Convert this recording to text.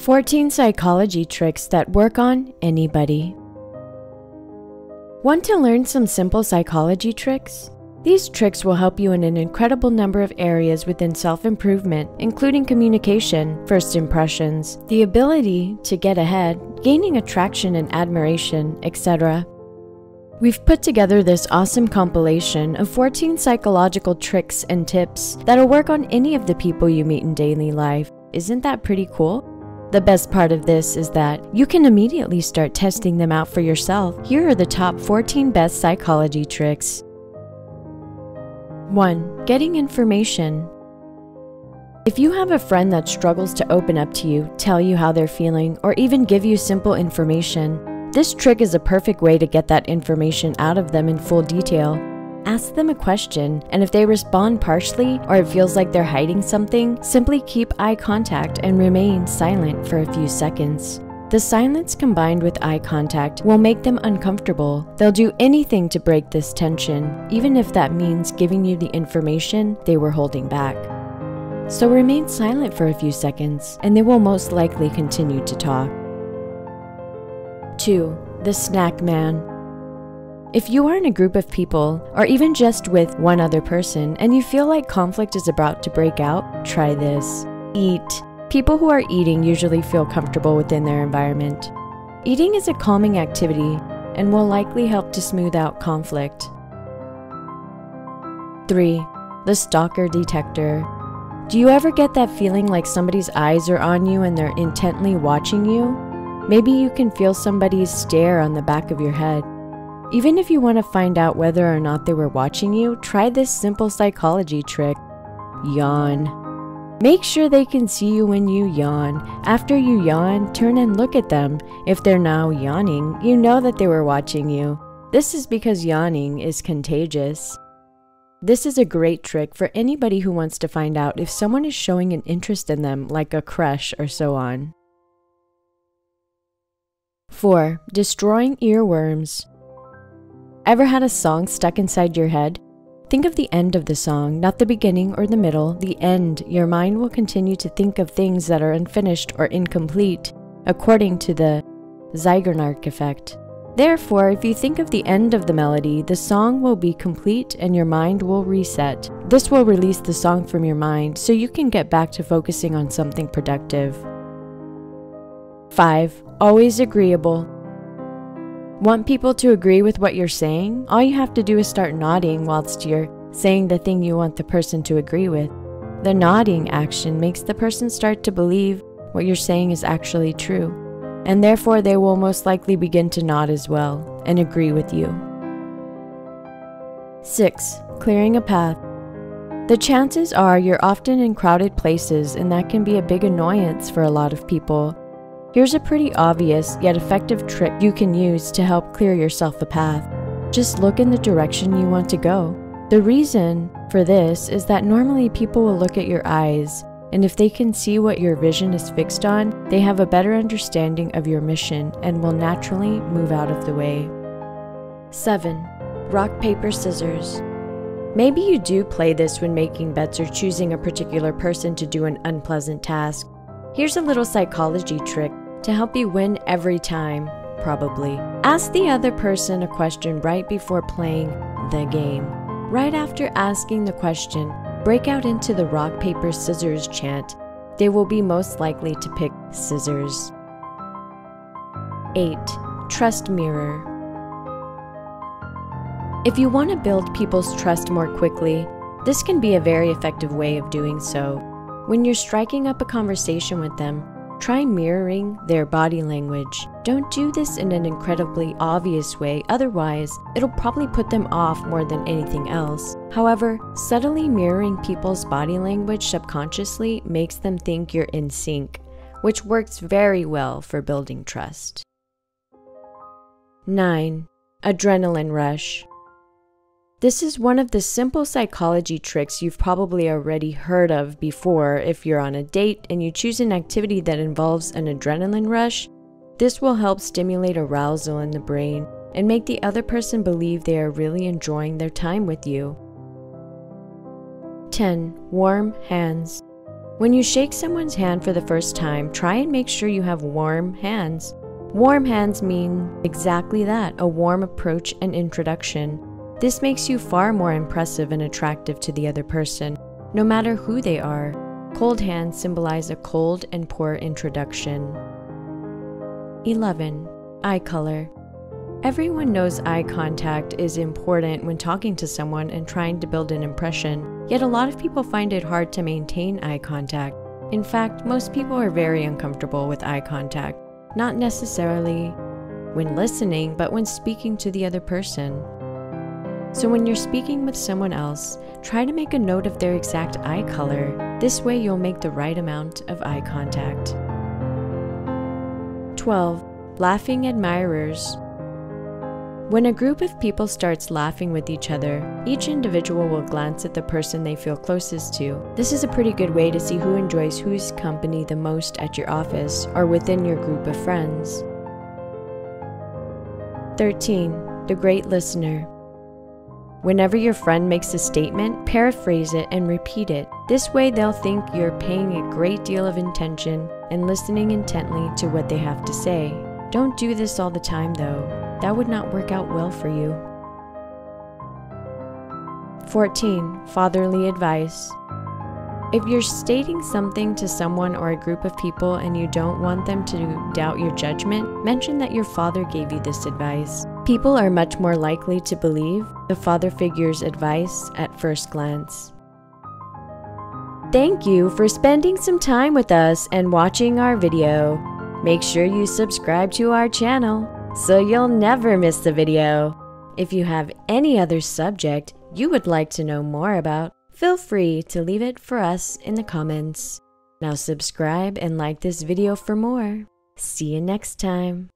14 psychology tricks that work on anybody. Want to learn some simple psychology tricks? These tricks will help you in an incredible number of areas within self-improvement, including communication, first impressions, the ability to get ahead, gaining attraction and admiration, etc. We've put together this awesome compilation of 14 psychological tricks and tips that'll work on any of the people you meet in daily life. Isn't that pretty cool? The best part of this is that you can immediately start testing them out for yourself. Here are the top 14 best psychology tricks. 1. Getting information. If you have a friend that struggles to open up to you, tell you how they're feeling, or even give you simple information, this trick is a perfect way to get that information out of them in full detail. Ask them a question, and if they respond partially or it feels like they're hiding something, simply keep eye contact and remain silent for a few seconds. The silence combined with eye contact will make them uncomfortable. They'll do anything to break this tension, even if that means giving you the information they were holding back. So remain silent for a few seconds, and they will most likely continue to talk. 2. The snack man. If you are in a group of people, or even just with one other person, and you feel like conflict is about to break out, try this. Eat. People who are eating usually feel comfortable within their environment. Eating is a calming activity and will likely help to smooth out conflict. 3. The Stalker Detector. Do you ever get that feeling like somebody's eyes are on you and they're intently watching you? Maybe you can feel somebody's stare on the back of your head. Even if you want to find out whether or not they were watching you, try this simple psychology trick. Yawn. Make sure they can see you when you yawn. After you yawn, turn and look at them. If they're now yawning, you know that they were watching you. This is because yawning is contagious. This is a great trick for anybody who wants to find out if someone is showing an interest in them, like a crush or so on. 4. Destroying earworms. Ever had a song stuck inside your head? Think of the end of the song, not the beginning or the middle, the end. Your mind will continue to think of things that are unfinished or incomplete, according to the Zeigarnik effect. Therefore, if you think of the end of the melody, the song will be complete and your mind will reset. This will release the song from your mind so you can get back to focusing on something productive. 5. Always agreeable. Want people to agree with what you're saying? All you have to do is start nodding whilst you're saying the thing you want the person to agree with. The nodding action makes the person start to believe what you're saying is actually true, and therefore they will most likely begin to nod as well and agree with you. 6. Clearing a path. The chances are you're often in crowded places, and that can be a big annoyance for a lot of people. Here's a pretty obvious yet effective trick you can use to help clear yourself a path. Just look in the direction you want to go. The reason for this is that normally people will look at your eyes, and if they can see what your vision is fixed on, they have a better understanding of your mission and will naturally move out of the way. 7. Rock, paper, scissors. Maybe you do play this when making bets or choosing a particular person to do an unpleasant task. Here's a little psychology trick to help you win every time, probably. Ask the other person a question right before playing the game. Right after asking the question, break out into the rock, paper, scissors chant. They will be most likely to pick scissors. 8. Trust mirror. If you want to build people's trust more quickly, this can be a very effective way of doing so. When you're striking up a conversation with them, try mirroring their body language. Don't do this in an incredibly obvious way, otherwise it'll probably put them off more than anything else. However, subtly mirroring people's body language subconsciously makes them think you're in sync, which works very well for building trust. 9. Adrenaline rush. This is one of the simple psychology tricks you've probably already heard of before. If you're on a date and you choose an activity that involves an adrenaline rush, this will help stimulate arousal in the brain and make the other person believe they are really enjoying their time with you. 10. Warm hands. When you shake someone's hand for the first time, try and make sure you have warm hands. Warm hands mean exactly that, a warm approach and introduction. This makes you far more impressive and attractive to the other person, no matter who they are. Cold hands symbolize a cold and poor introduction. 11. Eye color. Everyone knows eye contact is important when talking to someone and trying to build an impression, yet a lot of people find it hard to maintain eye contact. In fact, most people are very uncomfortable with eye contact, not necessarily when listening, but when speaking to the other person. So when you're speaking with someone else, try to make a note of their exact eye color. This way you'll make the right amount of eye contact. 12. Laughing admirers. When a group of people starts laughing with each other, each individual will glance at the person they feel closest to. This is a pretty good way to see who enjoys whose company the most at your office or within your group of friends. 13. The great listener. Whenever your friend makes a statement, paraphrase it and repeat it. This way they'll think you're paying a great deal of attention and listening intently to what they have to say. Don't do this all the time though. That would not work out well for you. 14. Fatherly advice. If you're stating something to someone or a group of people and you don't want them to doubt your judgment, mention that your father gave you this advice. People are much more likely to believe the father figure's advice at first glance. Thank you for spending some time with us and watching our video. Make sure you subscribe to our channel so you'll never miss the video. If you have any other subject you would like to know more about, feel free to leave it for us in the comments. Now subscribe and like this video for more. See you next time.